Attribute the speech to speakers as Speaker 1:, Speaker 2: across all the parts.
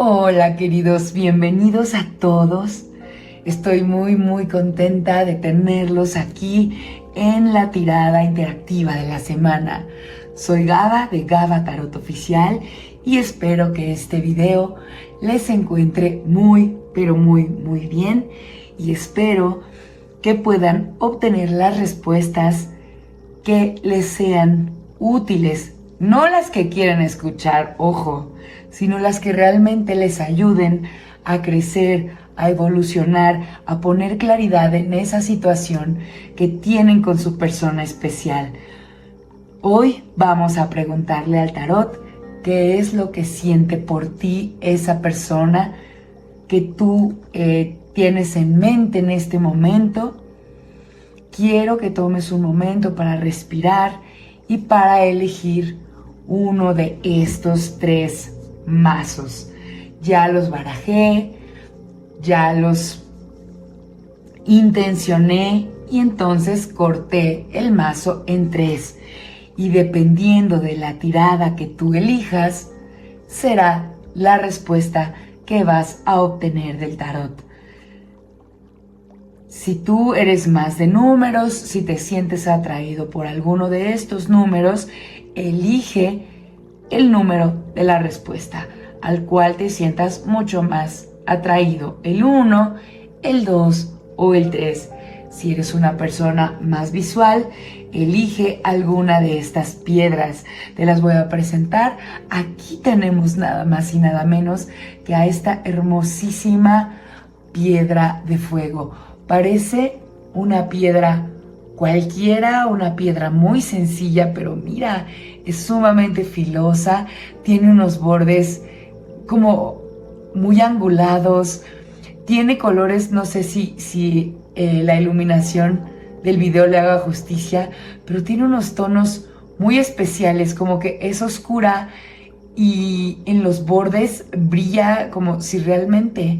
Speaker 1: Hola queridos, bienvenidos a todos. Estoy muy contenta de tenerlos aquí en la tirada interactiva de la semana. Soy Gaba de Gaba Tarot Oficial y espero que este video les encuentre pero muy bien y espero que puedan obtener las respuestas que les sean útiles, no las que quieran escuchar, ojo, sino las que realmente les ayuden a crecer, a evolucionar, a poner claridad en esa situación que tienen con su persona especial. Hoy vamos a preguntarle al tarot qué es lo que siente por ti esa persona que tú tienes en mente en este momento. Quiero que tomes un momento para respirar y para elegir uno de estos tres mazos. Ya los barajé, ya los intencioné y entonces corté el mazo en tres. Y dependiendo de la tirada que tú elijas, será la respuesta que vas a obtener del tarot. Si tú eres más de números, si te sientes atraído por alguno de estos números, elige el número de la respuesta al cual te sientas mucho más atraído, el 1, el 2 o el 3. Si eres una persona más visual, elige alguna de estas piedras. Te las voy a presentar. Aquí tenemos nada más y nada menos que a esta hermosísima piedra de fuego. Parece una piedra cualquiera, una piedra muy sencilla, pero mira, es sumamente filosa, tiene unos bordes como muy angulados, tiene colores, no sé si la iluminación del video le haga justicia, pero tiene unos tonos muy especiales, como que es oscura y en los bordes brilla como si realmente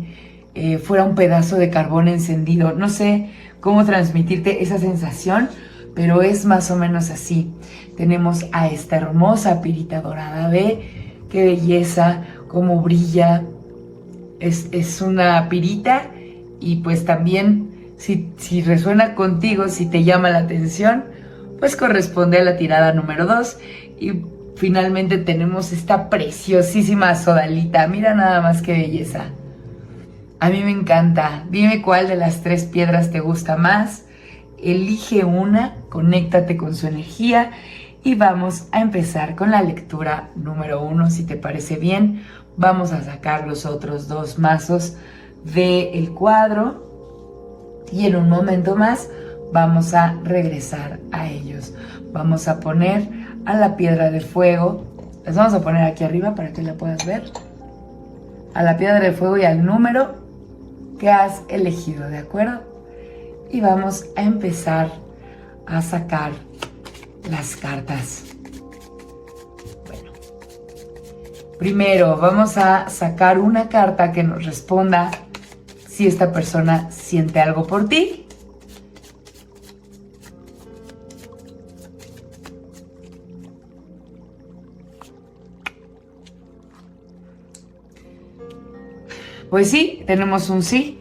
Speaker 1: fuera un pedazo de carbón encendido. No sé cómo transmitirte esa sensación, pero es más o menos así. Tenemos a esta hermosa pirita dorada. Ve qué belleza, cómo brilla. Es una pirita y pues también si resuena contigo, si te llama la atención, pues corresponde a la tirada número 2. Y finalmente tenemos esta preciosísima sodalita. Mira nada más qué belleza. A mí me encanta. Dime cuál de las tres piedras te gusta más. Elige una, conéctate con su energía y vamos a empezar con la lectura número 1. Si te parece bien, vamos a sacar los otros dos mazos del cuadro y en un momento más vamos a regresar a ellos. Vamos a poner a la piedra de fuego. Las vamos a poner aquí arriba para que la puedas ver. A la piedra de fuego y al número que has elegido, ¿de acuerdo? Y vamos a empezar a sacar las cartas. Bueno, primero vamos a sacar una carta que nos responda si esta persona siente algo por ti. Pues sí, tenemos un sí.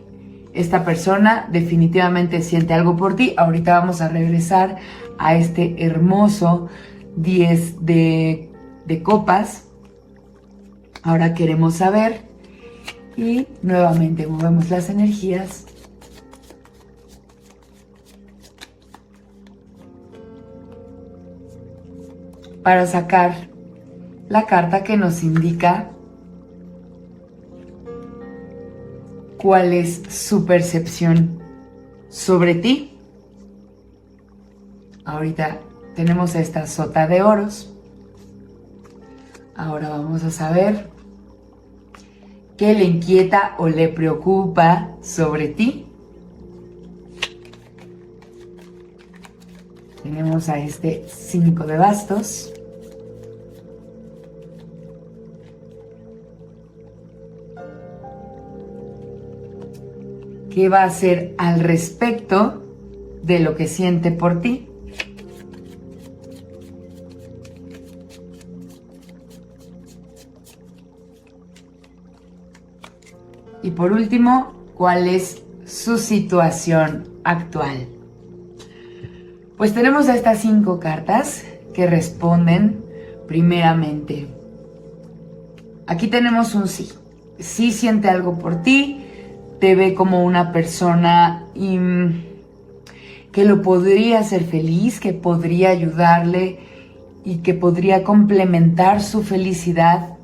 Speaker 1: Esta persona definitivamente siente algo por ti. Ahorita vamos a regresar a este hermoso 10 de copas. Ahora queremos saber y nuevamente movemos las energías. Para sacar la carta que nos indica cuál es su percepción sobre ti. Ahorita tenemos esta sota de oros. Ahora vamos a saber qué le inquieta o le preocupa sobre ti. Tenemos a este 5 de bastos. ¿Qué va a hacer al respecto de lo que siente por ti? por último, ¿cuál es su situación actual? Pues tenemos a estas 5 cartas que responden primeramente. Aquí tenemos un sí. Sí siente algo por ti, te ve como una persona que lo podría hacer feliz, que podría ayudarle y que podría complementar su felicidad.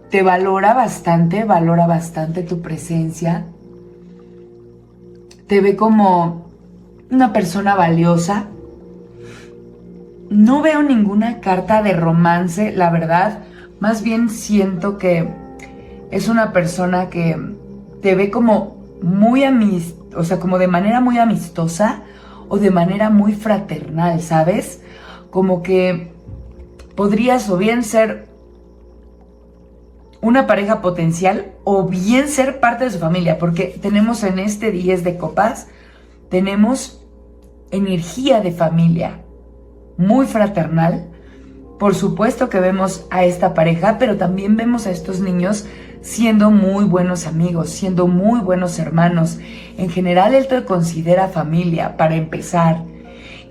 Speaker 1: Te valora bastante tu presencia. Te ve como una persona valiosa. No veo ninguna carta de romance, la verdad. Más bien siento que es una persona que te ve como como de manera muy amistosa o de manera muy fraternal, ¿sabes? Como que podrías o bien ser una pareja potencial o bien ser parte de su familia, porque tenemos en este 10 de copas, tenemos energía de familia, muy fraternal. Por supuesto que vemos a esta pareja, pero también vemos a estos niños siendo muy buenos amigos, siendo muy buenos hermanos. En general, él te considera familia, para empezar.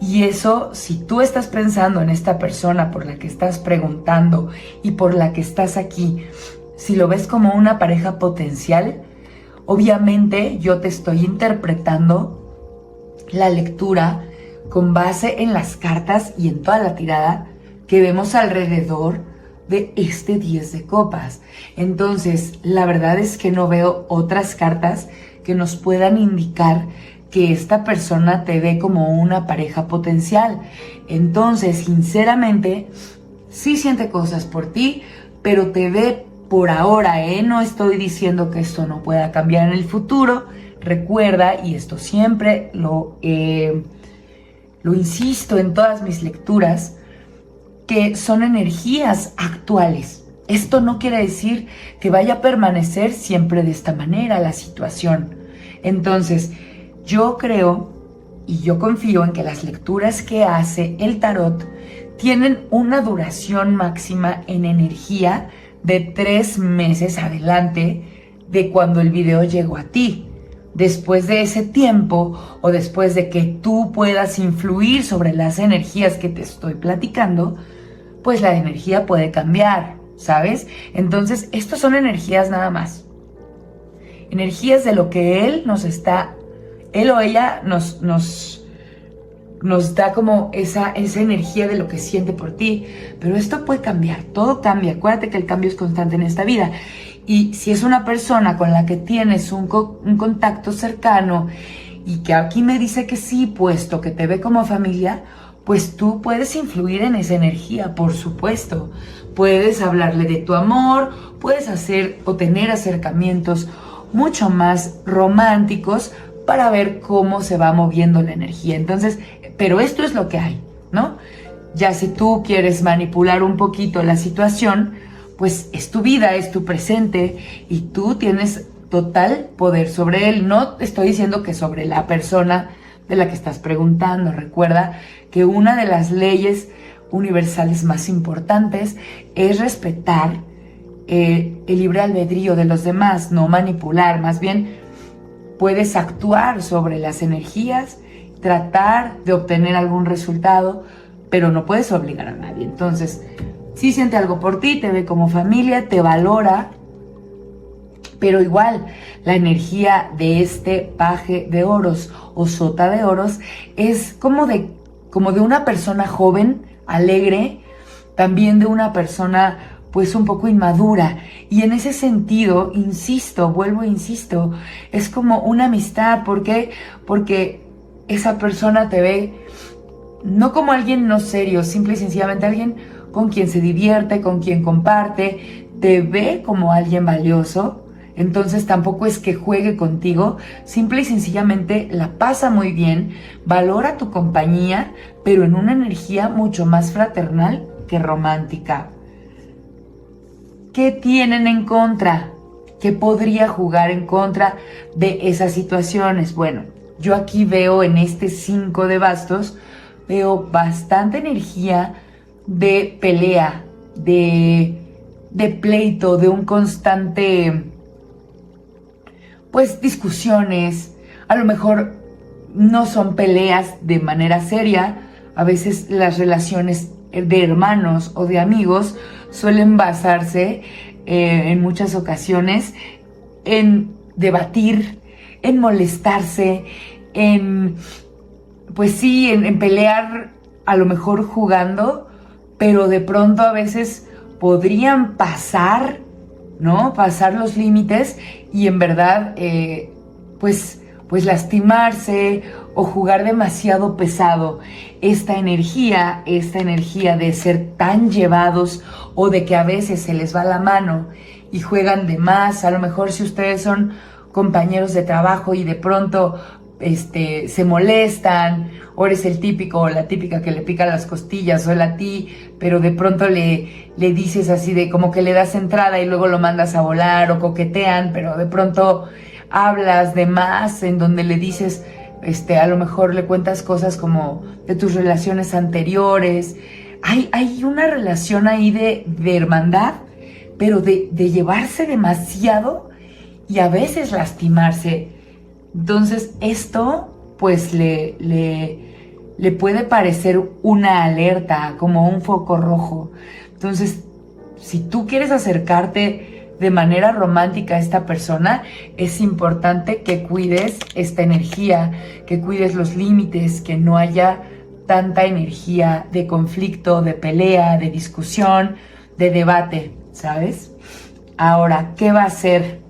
Speaker 1: Y eso, si tú estás pensando en esta persona por la que estás preguntando y por la que estás aquí, si lo ves como una pareja potencial, obviamente yo te estoy interpretando la lectura con base en las cartas y en toda la tirada que vemos alrededor de este 10 de copas. Entonces, la verdad es que no veo otras cartas que nos puedan indicar que esta persona te ve como una pareja potencial. Entonces, sinceramente, sí siente cosas por ti, pero te ve por ahora, No estoy diciendo que esto no pueda cambiar en el futuro. Recuerda, y esto siempre lo insisto en todas mis lecturas, que son energías actuales. Esto no quiere decir que vaya a permanecer siempre de esta manera la situación. Entonces, yo creo y yo confío en que las lecturas que hace el tarot tienen una duración máxima en energía de 3 meses adelante de cuando el video llegó a ti. Después de ese tiempo o después de que tú puedas influir sobre las energías que te estoy platicando, pues la energía puede cambiar, ¿sabes? Entonces, estas son energías nada más. Energías de lo que él o ella nos da como esa energía de lo que siente por ti. Pero esto puede cambiar, todo cambia. Acuérdate que el cambio es constante en esta vida. Y si es una persona con la que tienes un contacto cercano y que aquí me dice que sí, puesto que te ve como familia, pues tú puedes influir en esa energía, por supuesto. Puedes hablarle de tu amor, puedes hacer o tener acercamientos mucho más románticos para ver cómo se va moviendo la energía. Entonces, pero esto es lo que hay, ¿no? Ya si tú quieres manipular un poquito la situación, pues es tu vida, es tu presente y tú tienes total poder sobre él. No estoy diciendo que sobre la persona de la que estás preguntando. Recuerda que una de las leyes universales más importantes es respetar el libre albedrío de los demás, no manipular. Más bien, puedes actuar sobre las energías, tratar de obtener algún resultado, pero no puedes obligar a nadie. Entonces, sí siente algo por ti, te ve como familia, te valora, pero igual la energía de este paje de oros o sota de oros es como de una persona joven, alegre, también de una persona pues un poco inmadura. Y en ese sentido, insisto, es como una amistad. ¿Por qué? Porque esa persona te ve no como alguien no serio, simple y sencillamente alguien con quien se divierte, con quien comparte, te ve como alguien valioso. Entonces tampoco es que juegue contigo, simple y sencillamente la pasa muy bien, valora tu compañía, pero en una energía mucho más fraternal que romántica. ¿Qué tienen en contra? ¿Qué podría jugar en contra de esas situaciones? Bueno, yo aquí veo en este 5 de bastos, veo bastante energía de pelea, de de pleito, de un constante, pues, discusiones. A lo mejor no son peleas de manera seria. A veces las relaciones de hermanos o de amigos suelen basarse en muchas ocasiones en debatir, en molestarse, en, pues sí, en pelear, a lo mejor jugando, pero de pronto a veces podrían pasar, ¿no? Pasar los límites y en verdad, pues lastimarse o jugar demasiado pesado. Esta energía de ser tan llevados o de que a veces se les va la mano y juegan de más. A lo mejor si ustedes son compañeros de trabajo y de pronto se molestan, o eres el típico o la típica que le pica las costillas, o él a ti, pero de pronto le dices así de como que le das entrada y luego lo mandas a volar, o coquetean, pero de pronto hablas de más, en donde le dices, a lo mejor le cuentas cosas como de tus relaciones anteriores. Hay una relación ahí de hermandad, pero de llevarse demasiado y a veces lastimarse. Entonces esto pues le puede parecer una alerta, como un foco rojo. Entonces, si tú quieres acercarte de manera romántica a esta persona, es importante que cuides esta energía, que cuides los límites, que no haya tanta energía de conflicto, de pelea, de discusión, de debate, ¿sabes? Ahora, ¿qué va a hacer?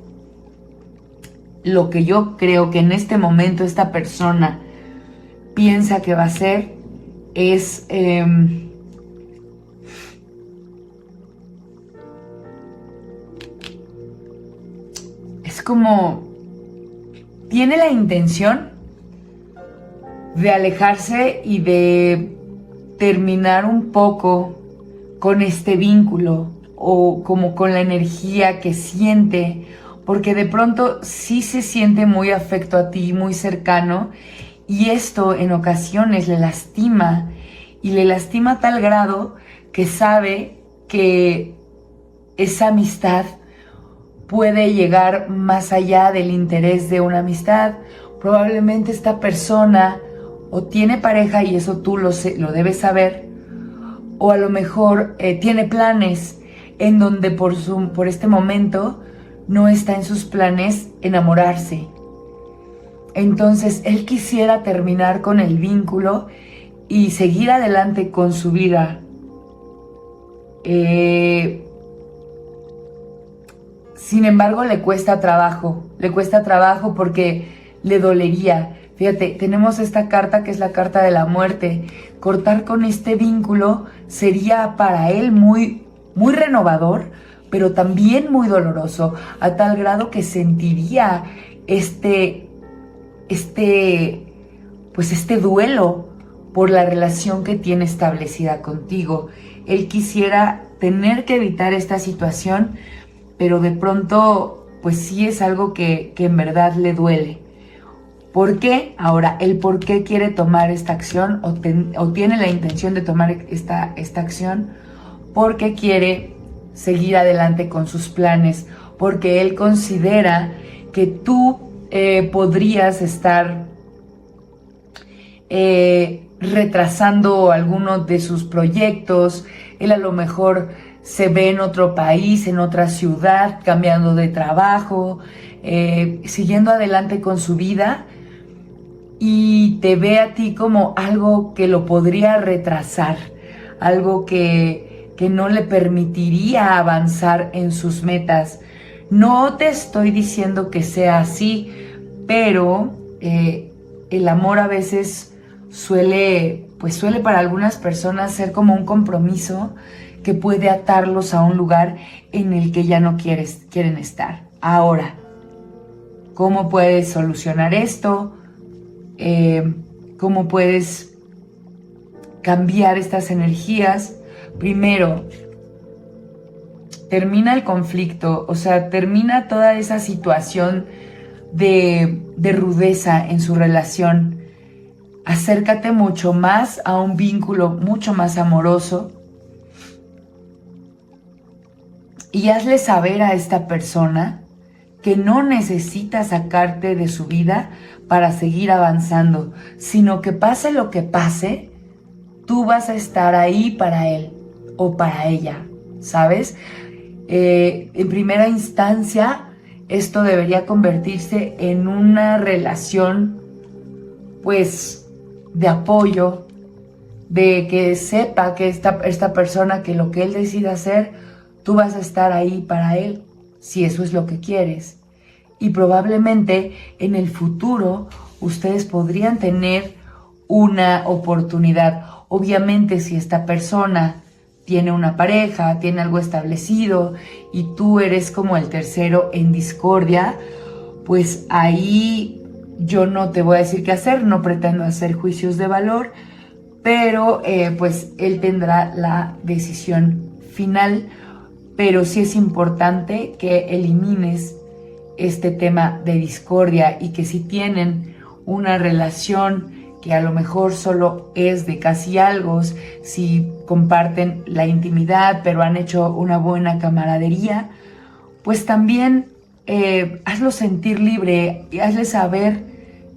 Speaker 1: Lo que yo creo que en este momento esta persona piensa que va a hacer es como tiene la intención de alejarse y de terminar un poco con este vínculo, o como con la energía que siente, porque de pronto sí se siente muy afecto a ti, muy cercano, y esto en ocasiones le lastima, y le lastima a tal grado que sabe que esa amistad puede llegar más allá del interés de una amistad. Probablemente esta persona o tiene pareja, y eso tú lo debes saber, o a lo mejor tiene planes en donde por este momento no está en sus planes enamorarse. Entonces él quisiera terminar con el vínculo y seguir adelante con su vida. Sin embargo, le cuesta trabajo porque le dolería. Fíjate, tenemos esta carta que es la carta de la muerte. Cortar con este vínculo sería para él muy, muy renovador, pero también muy doloroso, a tal grado que sentiría este duelo por la relación que tiene establecida contigo. Él quisiera tener que evitar esta situación, pero de pronto, pues sí es algo que en verdad le duele. ¿Por qué? Ahora, el por qué quiere tomar esta acción o tiene la intención de tomar esta acción, porque quiere seguir adelante con sus planes, porque él considera que tú podrías estar retrasando algunos de sus proyectos. Él a lo mejor se ve en otro país, en otra ciudad, cambiando de trabajo, siguiendo adelante con su vida, y te ve a ti como algo que lo podría retrasar, algo que no le permitiría avanzar en sus metas. No te estoy diciendo que sea así, pero el amor a veces suele para algunas personas ser como un compromiso que puede atarlos a un lugar en el que ya no quieren estar. Ahora, ¿cómo puedes solucionar esto? ¿Cómo puedes cambiar estas energías? Primero, termina el conflicto, o sea, termina toda esa situación de rudeza en su relación. Acércate mucho más a un vínculo mucho más amoroso. Y hazle saber a esta persona que no necesita sacarte de su vida para seguir avanzando, sino que pase lo que pase, tú vas a estar ahí para él o para ella, ¿sabes? En primera instancia, esto debería convertirse en una relación, pues, de apoyo, de que sepa que esta persona, que lo que él decida hacer, tú vas a estar ahí para él, si eso es lo que quieres. Y probablemente en el futuro ustedes podrían tener una oportunidad. Obviamente, si esta persona tiene una pareja, tiene algo establecido y tú eres como el tercero en discordia, pues ahí yo no te voy a decir qué hacer, no pretendo hacer juicios de valor, pero pues él tendrá la decisión final. Pero sí es importante que elimines este tema de discordia, y que si tienen una relación que a lo mejor solo es de casi algo, si comparten la intimidad pero han hecho una buena camaradería, pues también hazlo sentir libre y hazle saber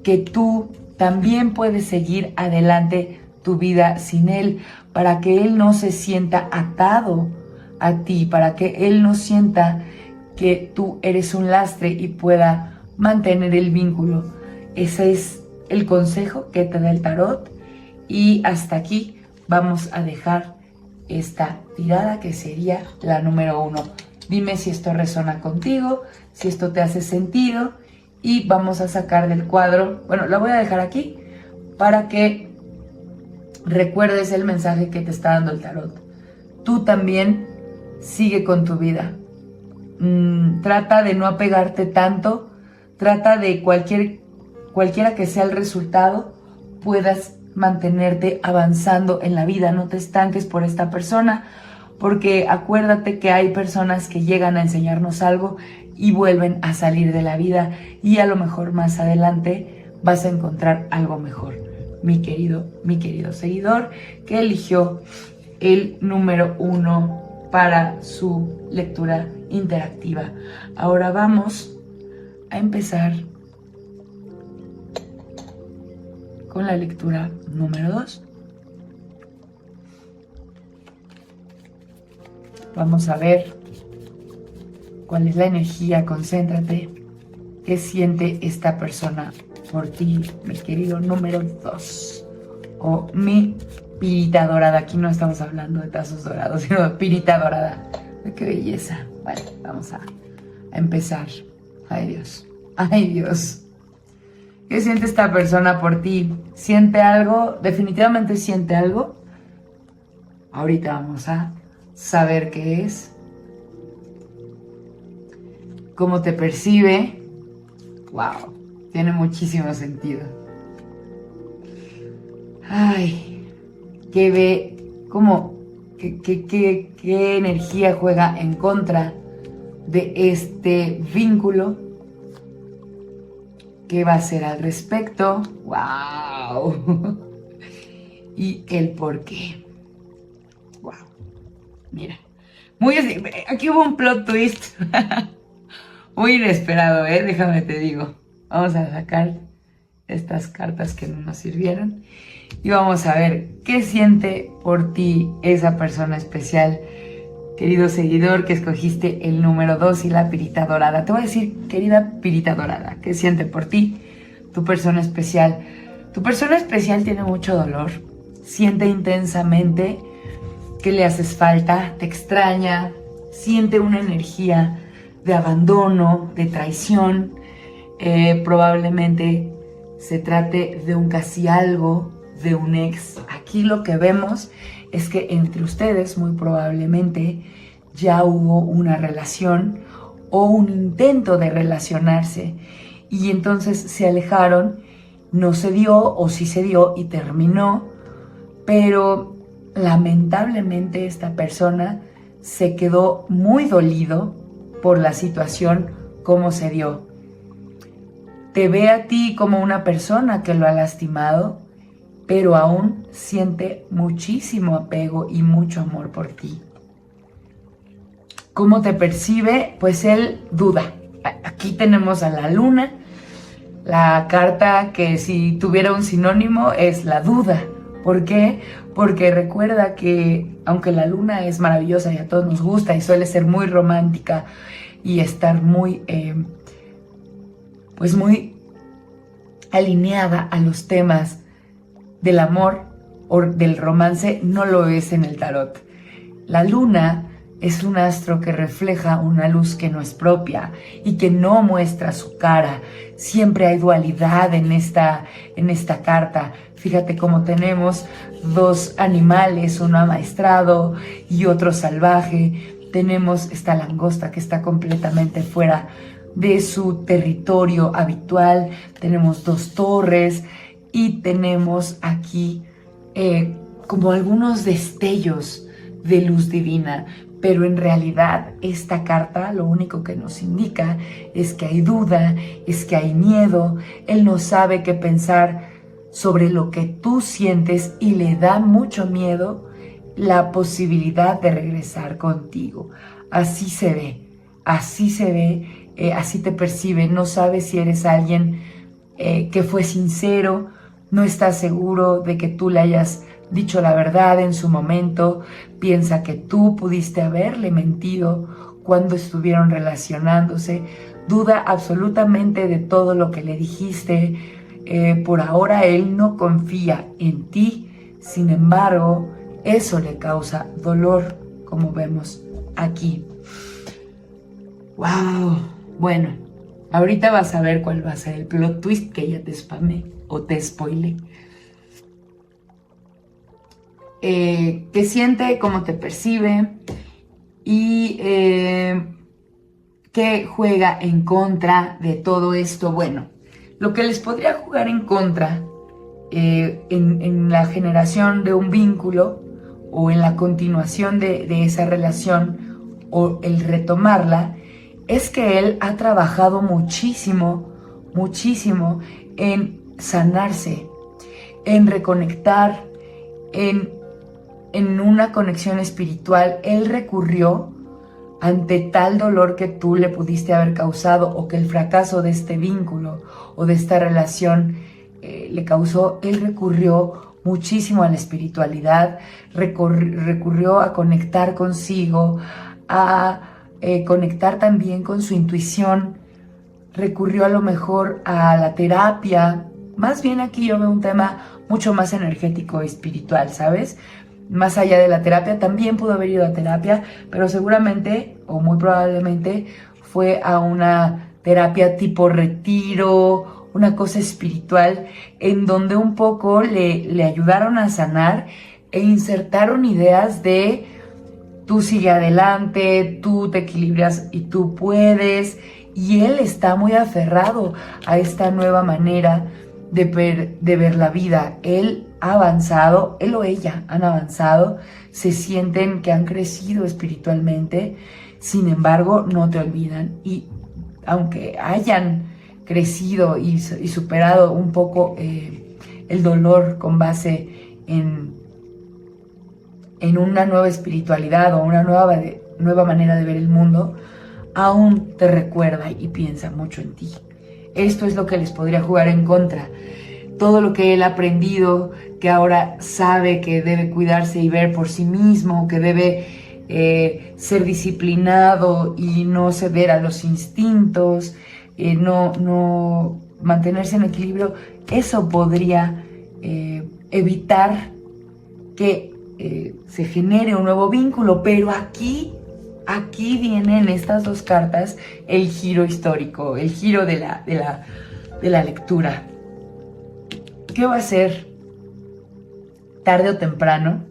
Speaker 1: que tú también puedes seguir adelante tu vida sin él, para que él no se sienta atado a ti, para que él no sienta que tú eres un lastre y pueda mantener el vínculo. Ese es el consejo que te da el tarot, y hasta aquí vamos a dejar esta tirada, que sería la número 1. Dime si esto resuena contigo, si esto te hace sentido, y vamos a sacar del cuadro, bueno, la voy a dejar aquí para que recuerdes el mensaje que te está dando el tarot. Tú también sigue con tu vida. Trata de no apegarte tanto, trata de cualquiera que sea el resultado, puedas mantenerte avanzando en la vida. No te estanques por esta persona, porque acuérdate que hay personas que llegan a enseñarnos algo y vuelven a salir de la vida, y a lo mejor más adelante vas a encontrar algo mejor. Mi querido seguidor que eligió el número 1 para su lectura interactiva. Ahora vamos a empezar con la lectura número 2. Vamos a ver cuál es la energía. Concéntrate. ¿Qué siente esta persona por ti, mi querido número 2? O mi pirita dorada. Aquí no estamos hablando de tazos dorados, sino de pirita dorada. ¡Qué belleza! Vale, vamos a empezar. ¡Ay, Dios! ¡Ay, Dios! ¿Qué siente esta persona por ti? ¿Siente algo? ¿Definitivamente siente algo? Ahorita vamos a saber qué es. ¿Cómo te percibe? ¡Wow! Tiene muchísimo sentido. ¡Ay! ¿Qué ve? ¿Cómo? ¿Qué energía juega en contra de este vínculo? ¿Qué va a hacer al respecto? ¡Wow! Y el por qué. ¡Wow! Mira. Aquí hubo un plot twist. Muy inesperado, déjame te digo. Vamos a sacar estas cartas que no nos sirvieron y vamos a ver qué siente por ti esa persona especial, querido seguidor que escogiste el número 2 y la pirita dorada. Te voy a decir, querida pirita dorada, qué siente por ti tu persona especial. Tu persona especial tiene mucho dolor, siente intensamente que le haces falta, te extraña, siente una energía de abandono, de traición. Probablemente se trate de un casi algo, de un ex. Aquí lo que vemos es que entre ustedes muy probablemente ya hubo una relación o un intento de relacionarse, y entonces se alejaron, no se dio o sí se dio y terminó, pero lamentablemente esta persona se quedó muy dolido por la situación como se dio. Te ve a ti como una persona que lo ha lastimado, pero aún siente muchísimo apego y mucho amor por ti. ¿Cómo te percibe? Pues él duda. Aquí tenemos a la luna, la carta que si tuviera un sinónimo es la duda. ¿Por qué? Porque recuerda que aunque la luna es maravillosa y a todos nos gusta y suele ser muy romántica y estar muy, pues muy alineada a los temas del amor o del romance, no lo es en el tarot. La luna es un astro que refleja una luz que no es propia y que no muestra su cara. Siempre hay dualidad en esta carta. Fíjate cómo tenemos dos animales, uno amaestrado y otro salvaje. Tenemos esta langosta que está completamente fuera de su territorio habitual. Tenemos dos torres y tenemos aquí como algunos destellos de luz divina, pero en realidad esta carta lo único que nos indica es que hay duda, es que hay miedo. Él no sabe qué pensar sobre lo que tú sientes y le da mucho miedo la posibilidad de regresar contigo. Así se ve, así te percibe. No sabe si eres alguien que fue sincero, no está seguro de que tú le hayas dicho la verdad en su momento, piensa que tú pudiste haberle mentido cuando estuvieron relacionándose, duda absolutamente de todo lo que le dijiste. Por ahora él no confía en ti, sin embargo, eso le causa dolor, como vemos aquí. ¡Wow! Bueno, ahorita vas a ver cuál va a ser el plot twist que ya te spamé o te spoilé. ¿Qué siente? ¿Cómo te percibe? Y ¿qué juega en contra de todo esto? Bueno, lo que les podría jugar en contra en la generación de un vínculo o en la continuación de esa relación o el retomarla es que él ha trabajado muchísimo en sanarse, en reconectar, en una conexión espiritual. Él recurrió ante tal dolor que tú le pudiste haber causado o que el fracaso de este vínculo o de esta relación le causó. Él recurrió muchísimo a la espiritualidad, recurrió a conectar consigo, a conectar también con su intuición, recurrió a lo mejor a la terapia. Más bien aquí yo veo un tema mucho más energético, espiritual, ¿sabes? Más allá de la terapia, también pudo haber ido a terapia, pero seguramente o muy probablemente fue a una terapia tipo retiro, una cosa espiritual, en donde un poco le ayudaron a sanar e insertaron ideas de tú sigue adelante, tú te equilibras y tú puedes. Y él está muy aferrado a esta nueva manera de ver la vida. Él ha avanzado, él o ella han avanzado, se sienten que han crecido espiritualmente, sin embargo no te olvidan. Y aunque hayan crecido y superado un poco el dolor con base en una nueva espiritualidad o una nueva manera de ver el mundo, aún te recuerda y piensa mucho en ti. Esto es lo que les podría jugar en contra. Todo lo que él ha aprendido, que ahora sabe que debe cuidarse y ver por sí mismo, que debe ser disciplinado y no ceder a los instintos, no mantenerse en equilibrio, eso podría evitar que se genere un nuevo vínculo. Pero aquí vienen estas dos cartas el giro histórico, el giro de la lectura. ¿Qué va a hacer? Tarde o temprano,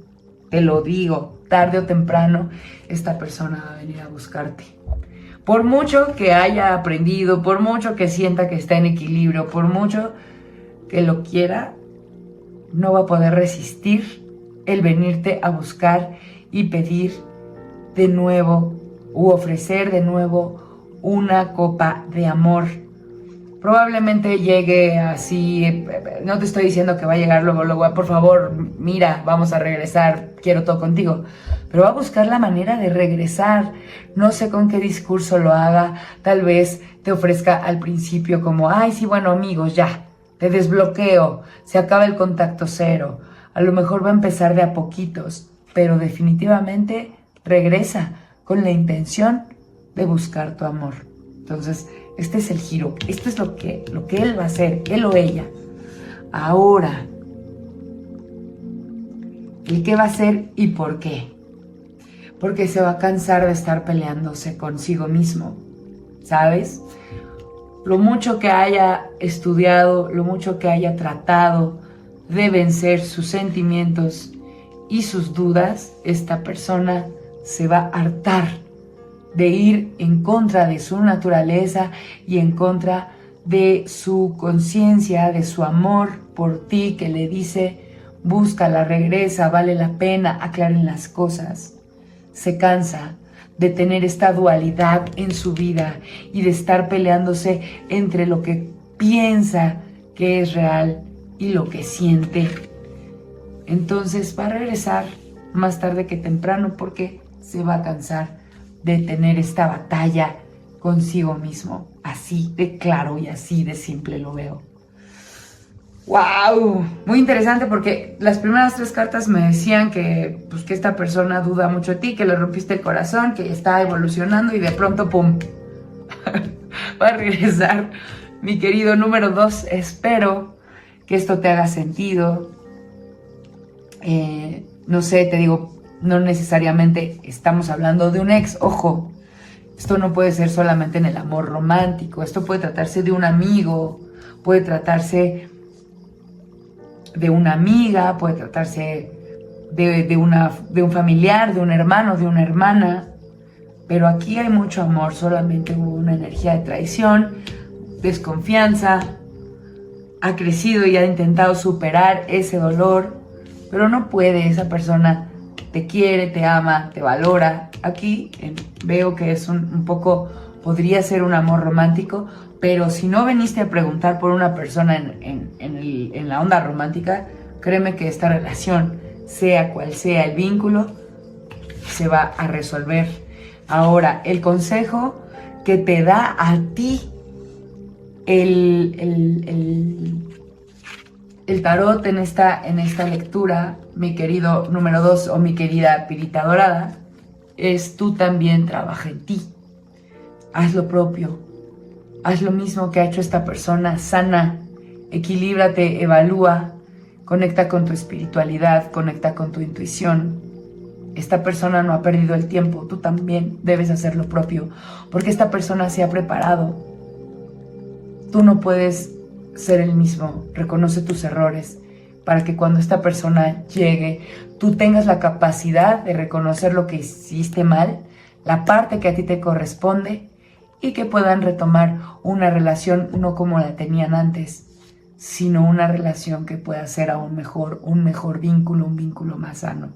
Speaker 1: te lo digo, tarde o temprano, esta persona va a venir a buscarte. Por mucho que haya aprendido, por mucho que sienta que está en equilibrio, por mucho que lo quiera, no va a poder resistir el venirte a buscar y pedir de nuevo u ofrecer de nuevo una copa de amor. Probablemente llegue así, no te estoy diciendo que va a llegar luego, por favor, mira, vamos a regresar, quiero todo contigo. Pero va a buscar la manera de regresar. No sé con qué discurso lo haga. Tal vez te ofrezca al principio como, ay, sí, bueno, amigos, ya, te desbloqueo, se acaba el contacto cero. A lo mejor va a empezar de a poquitos, pero definitivamente regresa con la intención de buscar tu amor. Entonces, este es el giro, esto es lo que él va a hacer, él o ella. Ahora, ¿el qué va a hacer y por qué? Porque se va a cansar de estar peleándose consigo mismo, ¿sabes? Lo mucho que haya estudiado, lo mucho que haya tratado de vencer sus sentimientos y sus dudas, esta persona se va a hartar de ir en contra de su naturaleza y en contra de su conciencia, de su amor por ti, que le dice, búscala, regresa, vale la pena, aclaren las cosas. Se cansa de tener esta dualidad en su vida y de estar peleándose entre lo que piensa que es real y lo que siente. Entonces va a regresar más tarde que temprano porque se va a cansar de tener esta batalla consigo mismo. Así de claro y así de simple lo veo. ¡Wow! Muy interesante porque las primeras 3 cartas me decían que, pues, que esta persona duda mucho de ti, que le rompiste el corazón, que está evolucionando y de pronto, ¡pum! Va a regresar. Mi querido número 2, espero que esto te haga sentido. No sé, te digo, no necesariamente estamos hablando de un ex, ojo. Esto no puede ser solamente en el amor romántico, esto puede tratarse de un amigo, puede tratarse de una amiga, puede tratarse de un familiar, de un hermano, de una hermana, pero aquí hay mucho amor, solamente hubo una energía de traición, desconfianza, ha crecido y ha intentado superar ese dolor, pero no puede, esa persona te quiere, te ama, te valora. Aquí veo que es un poco, podría ser un amor romántico, pero si no viniste a preguntar por una persona en la onda romántica, créeme que esta relación, sea cual sea el vínculo, se va a resolver. Ahora, el consejo que te da a ti el tarot en esta lectura, mi querido número 2 o mi querida Pirita Dorada, es tú también trabaja en ti. Haz lo propio. Haz lo mismo que ha hecho esta persona. Sana, equilíbrate, evalúa, conecta con tu espiritualidad, conecta con tu intuición. Esta persona no ha perdido el tiempo. Tú también debes hacer lo propio, porque esta persona se ha preparado. Tú no puedes ser el mismo. Reconoce tus errores para que cuando esta persona llegue, tú tengas la capacidad de reconocer lo que hiciste mal, la parte que a ti te corresponde, y que puedan retomar una relación no como la tenían antes, sino una relación que pueda ser aún mejor, un mejor vínculo, un vínculo más sano.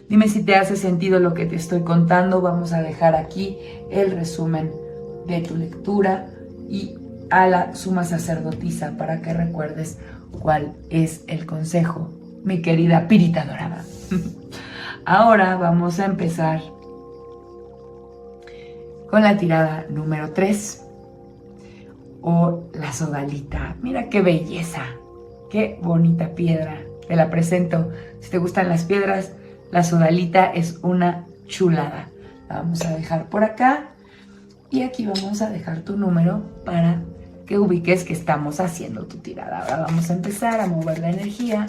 Speaker 1: Dime si te hace sentido lo que te estoy contando. Vamos a dejar aquí el resumen de tu lectura y a la suma sacerdotisa para que recuerdes cuál es el consejo, mi querida Pirita Dorada. Ahora vamos a empezar con la tirada número 3 o la sodalita. Mira qué belleza, qué bonita piedra. Te la presento. Si te gustan las piedras, la sodalita es una chulada. La vamos a dejar por acá y aquí vamos a dejar tu número para que ubiques que estamos haciendo tu tirada. Ahora vamos a empezar a mover la energía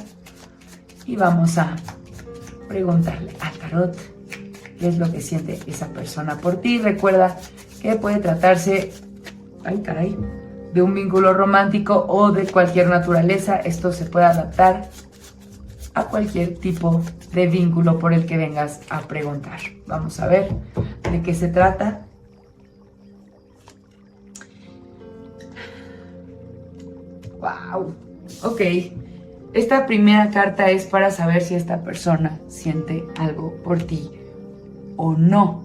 Speaker 1: y vamos a preguntarle al tarot qué es lo que siente esa persona por ti. Recuerda que puede tratarse, ay caray, de un vínculo romántico o de cualquier naturaleza. Esto se puede adaptar a cualquier tipo de vínculo por el que vengas a preguntar. Vamos a ver de qué se trata. Wow, ok. Esta primera carta es para saber si esta persona siente algo por ti o no.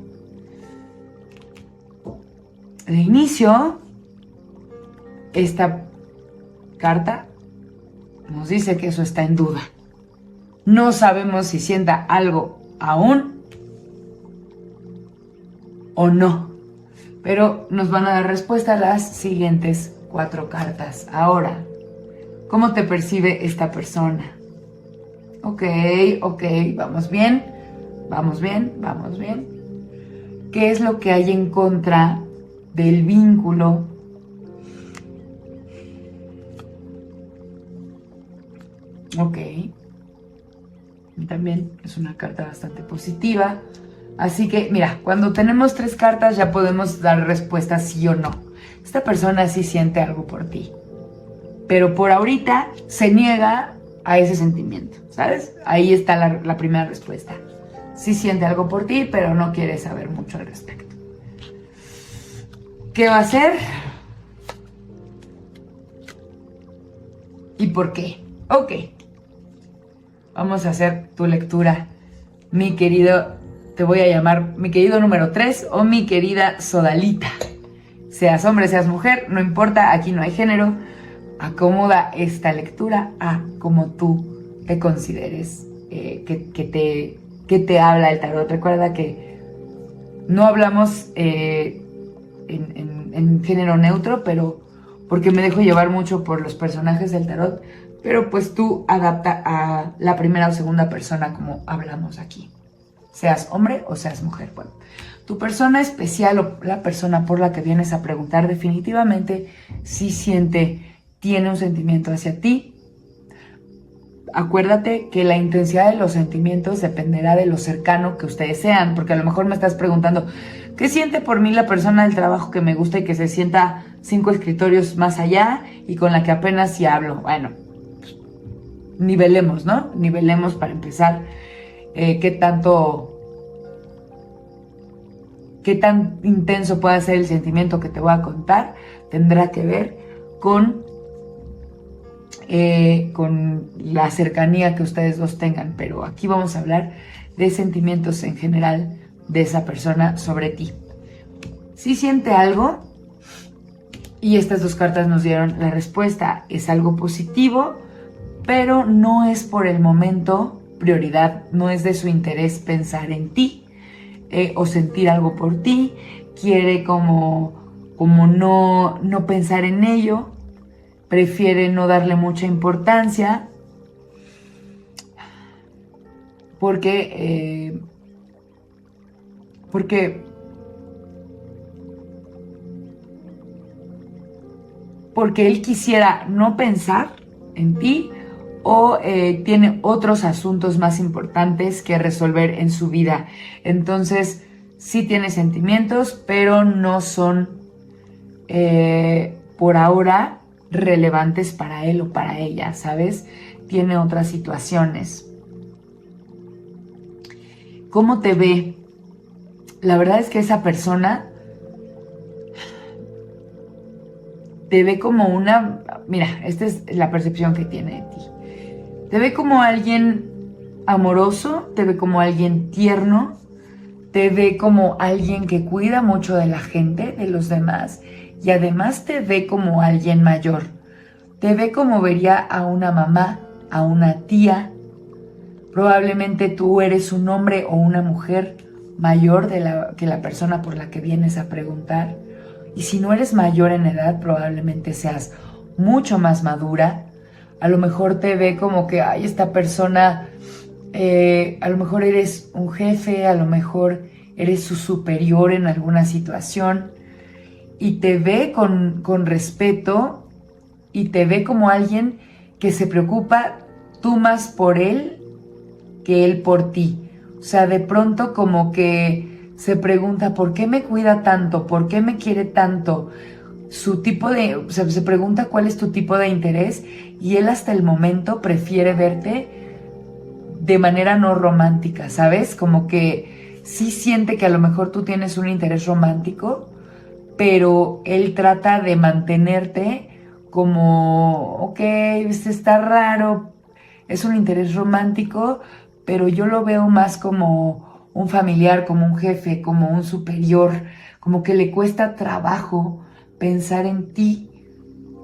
Speaker 1: De inicio, esta carta nos dice que eso está en duda. No sabemos si sienta algo aún o no, pero nos van a dar respuesta a las siguientes 4 cartas. Ahora, ¿cómo te percibe esta persona? Ok, vamos bien, vamos bien, vamos bien. ¿Qué es lo que hay en contra del vínculo? Ok. También es una carta bastante positiva. Así que, mira, cuando tenemos 3 cartas ya podemos dar respuesta sí o no. Esta persona sí siente algo por ti, pero por ahorita se niega a ese sentimiento, ¿sabes? Ahí está la primera respuesta. Sí siente algo por ti, pero no quiere saber mucho al respecto. ¿Qué va a hacer? ¿Y por qué? Ok. Vamos a hacer tu lectura, mi querido, te voy a llamar mi querido número 3 o mi querida Sodalita. Seas hombre, seas mujer, no importa, aquí no hay género. Acomoda esta lectura a como tú te consideres que te habla el tarot. Recuerda que no hablamos en género neutro, pero porque me dejo llevar mucho por los personajes del tarot, pero pues tú adapta a la primera o segunda persona como hablamos aquí. Seas hombre o seas mujer. Bueno, tu persona especial o la persona por la que vienes a preguntar definitivamente sí tiene un sentimiento hacia ti. Acuérdate que la intensidad de los sentimientos dependerá de lo cercano que ustedes sean, porque a lo mejor me estás preguntando, ¿qué siente por mí la persona del trabajo que me gusta y que se sienta 5 escritorios más allá y con la que apenas si hablo? Bueno, pues, nivelemos, ¿no? Nivelemos para empezar qué tan intenso puede ser el sentimiento que te voy a contar. Tendrá que ver con la cercanía que ustedes dos tengan, pero aquí vamos a hablar de sentimientos en general de esa persona sobre ti. Si siente algo, y estas 2 cartas nos dieron la respuesta, es algo positivo, pero no es por el momento prioridad, no es de su interés pensar en ti o sentir algo por ti, quiere como no pensar en ello, prefiere no darle mucha importancia porque él quisiera no pensar en ti o tiene otros asuntos más importantes que resolver en su vida. Entonces, sí tiene sentimientos, pero no son por ahora relevantes para él o para ella, ¿sabes? Tiene otras situaciones. ¿Cómo te ve? La verdad es que esa persona te ve como una... Mira, esta es la percepción que tiene de ti. Te ve como alguien amoroso, te ve como alguien tierno, te ve como alguien que cuida mucho de la gente, de los demás, y además te ve como alguien mayor. Te ve como vería a una mamá, a una tía. Probablemente tú eres un hombre o una mujer mayor que la persona por la que vienes a preguntar. Y si no eres mayor en edad, probablemente seas mucho más madura. A lo mejor te ve como que, ay, esta persona, a lo mejor eres un jefe, a lo mejor eres su superior en alguna situación. Y te ve con respeto y te ve como alguien que se preocupa tú más por él que él por ti. O sea, de pronto como que se pregunta, ¿por qué me cuida tanto? ¿Por qué me quiere tanto? O sea, se pregunta cuál es tu tipo de interés y él hasta el momento prefiere verte de manera no romántica, ¿sabes? Como que sí siente que a lo mejor tú tienes un interés romántico, pero él trata de mantenerte como, ok, está raro, es un interés romántico, pero yo lo veo más como un familiar, como un jefe, como un superior, como que le cuesta trabajo pensar en ti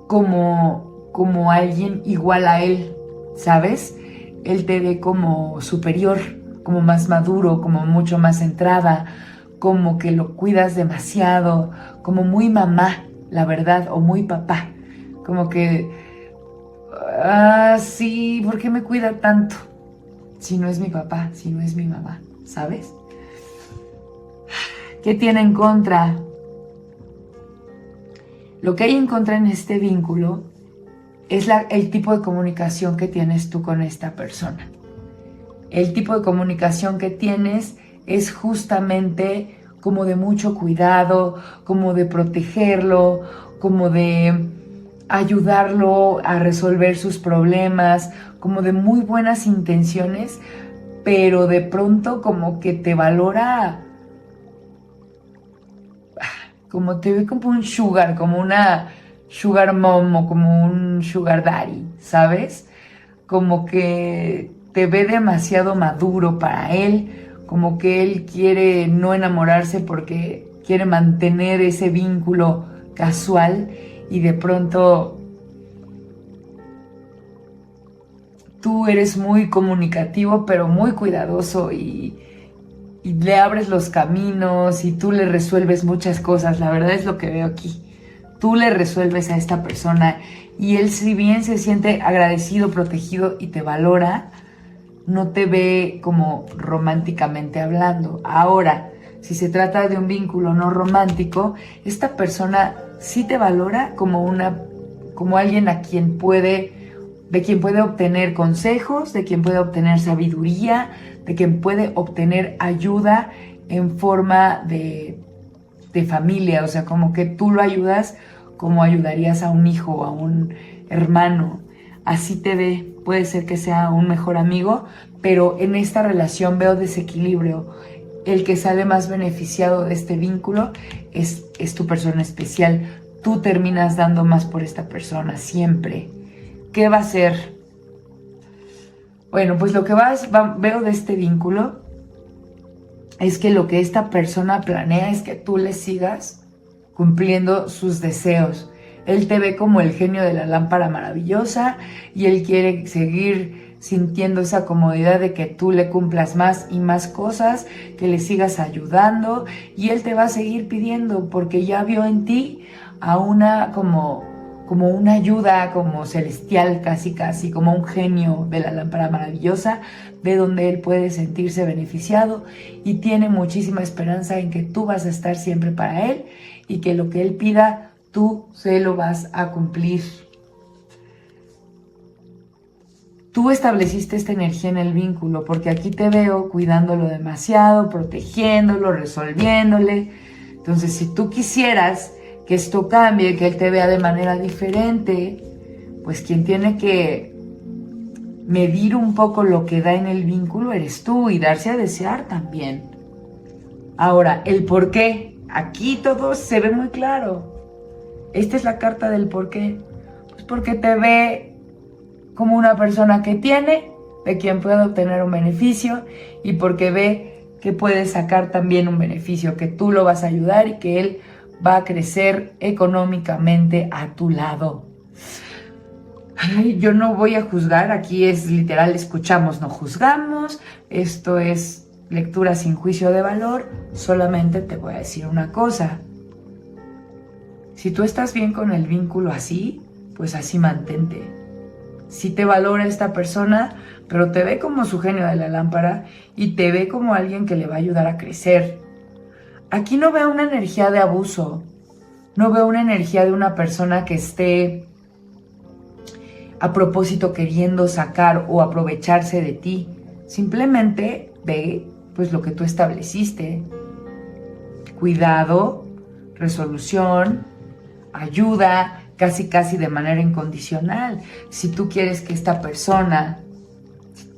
Speaker 1: como alguien igual a él, ¿sabes? Él te ve como superior, como más maduro, como mucho más centrada, como que lo cuidas demasiado, como muy mamá, la verdad, o muy papá. Como que, sí, ¿por qué me cuida tanto? Si no es mi papá, si no es mi mamá, ¿sabes? ¿Qué tiene en contra? Lo que hay en contra en este vínculo es el tipo de comunicación que tienes tú con esta persona. El tipo de comunicación que tienes es justamente como de mucho cuidado, como de protegerlo, como de ayudarlo a resolver sus problemas, como de muy buenas intenciones, pero de pronto como que te valora, como te ve como un sugar, como una sugar mom o como un sugar daddy, ¿sabes? Como que te ve demasiado maduro para él, como que él quiere no enamorarse porque quiere mantener ese vínculo casual y de pronto tú eres muy comunicativo pero muy cuidadoso y le abres los caminos y tú le resuelves muchas cosas, la verdad es lo que veo aquí. Tú le resuelves a esta persona y él, si bien se siente agradecido, protegido y te valora, no te ve como románticamente hablando. Ahora, si se trata de un vínculo no romántico, esta persona sí te valora como alguien de quien puede obtener consejos, de quien puede obtener sabiduría, de quien puede obtener ayuda en forma de familia, o sea, como que tú lo ayudas como ayudarías a un hijo o a un hermano. Así te ve, puede ser que sea un mejor amigo, pero en esta relación veo desequilibrio. El que sale más beneficiado de este vínculo es tu persona especial. Tú terminas dando más por esta persona siempre. ¿Qué va a ser? Bueno, pues lo que veo de este vínculo es que lo que esta persona planea es que tú le sigas cumpliendo sus deseos. Él te ve como el genio de la lámpara maravillosa y él quiere seguir sintiendo esa comodidad de que tú le cumplas más y más cosas, que le sigas ayudando y él te va a seguir pidiendo porque ya vio en ti a una como una ayuda como celestial, casi casi, como un genio de la lámpara maravillosa, de donde él puede sentirse beneficiado y tiene muchísima esperanza en que tú vas a estar siempre para él y que lo que él pida, tú se lo vas a cumplir. Tú estableciste esta energía en el vínculo porque aquí te veo cuidándolo demasiado, protegiéndolo, resolviéndole. Entonces, si tú quisieras que esto cambie, que él te vea de manera diferente, pues quien tiene que medir un poco lo que da en el vínculo eres tú y darse a desear también. Ahora, el por qué, aquí todo se ve muy claro. Esta es la carta del por qué. Pues porque te ve como una persona que tiene, de quien puede obtener un beneficio y porque ve que puede sacar también un beneficio, que tú lo vas a ayudar y que él va a crecer económicamente a tu lado. Ay, yo no voy a juzgar, aquí es literal, escuchamos, no juzgamos, esto es lectura sin juicio de valor, solamente te voy a decir una cosa. Si tú estás bien con el vínculo así, pues así mantente. Si te valora esta persona, pero te ve como su genio de la lámpara y te ve como alguien que le va a ayudar a crecer. Aquí no veo una energía de abuso, no veo una energía de una persona que esté a propósito queriendo sacar o aprovecharse de ti. Simplemente ve pues lo que tú estableciste. Cuidado, resolución, ayuda, casi casi de manera incondicional. Si tú quieres que esta persona,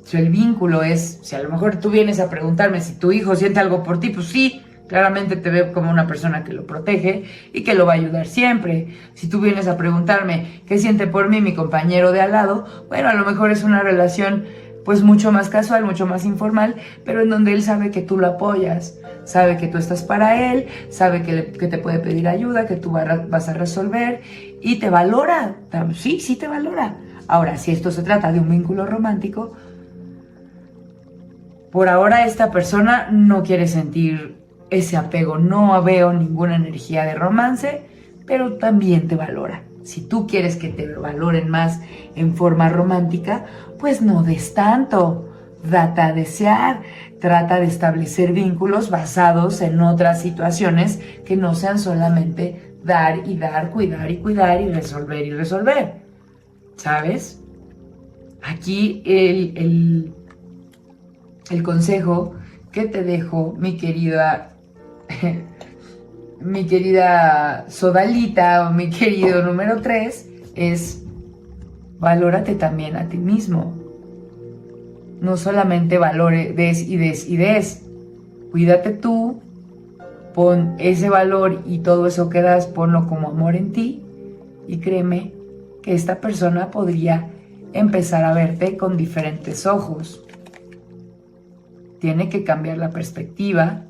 Speaker 1: si el vínculo es, si a lo mejor tú vienes a preguntarme si tu hijo siente algo por ti, pues sí, claramente te veo como una persona que lo protege y que lo va a ayudar siempre. Si tú vienes a preguntarme qué siente por mí mi compañero de al lado, bueno, a lo mejor es una relación pues mucho más casual, mucho más informal, pero en donde él sabe que tú lo apoyas, sabe que tú estás para él, sabe que te puede pedir ayuda, que tú vas a resolver y te valora. Sí, sí te valora. Ahora, si esto se trata de un vínculo romántico, por ahora esta persona no quiere sentir ese apego, no veo ninguna energía de romance, pero también te valora. Si tú quieres que te valoren más en forma romántica, pues no des tanto. Date a desear, trata de establecer vínculos basados en otras situaciones que no sean solamente dar y dar, cuidar y cuidar y resolver, ¿sabes? Aquí el consejo que te dejo, mi querida Sodalita o mi querido número 3, es valórate también a ti mismo. No solamente des. Cuídate tú, pon ese valor y todo eso que das, ponlo como amor en ti y créeme que esta persona podría empezar a verte con diferentes ojos. Tiene que cambiar la perspectiva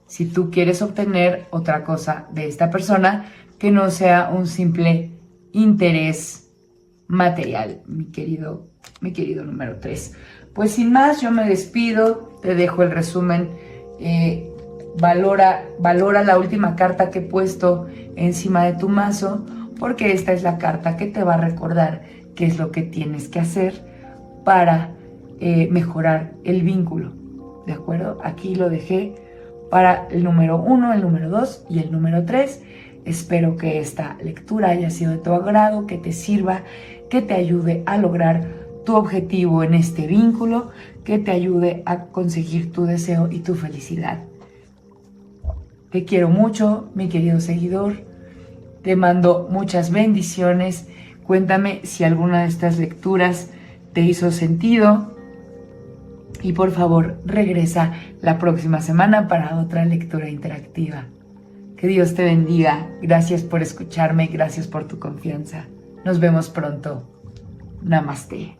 Speaker 1: si tú quieres obtener otra cosa de esta persona que no sea un simple interés material, mi querido número 3. Pues sin más, yo me despido, te dejo el resumen. Valora la última carta que he puesto encima de tu mazo, porque esta es la carta que te va a recordar qué es lo que tienes que hacer para mejorar el vínculo. ¿De acuerdo? Aquí lo dejé para el número 1, el número 2 y el número 3. Espero que esta lectura haya sido de tu agrado, que te sirva, que te ayude a lograr tu objetivo en este vínculo, que te ayude a conseguir tu deseo y tu felicidad. Te quiero mucho, mi querido seguidor. Te mando muchas bendiciones. Cuéntame si alguna de estas lecturas te hizo sentido. Y por favor, regresa la próxima semana para otra lectura interactiva. Que Dios te bendiga. Gracias por escucharme, gracias por tu confianza. Nos vemos pronto. Namaste.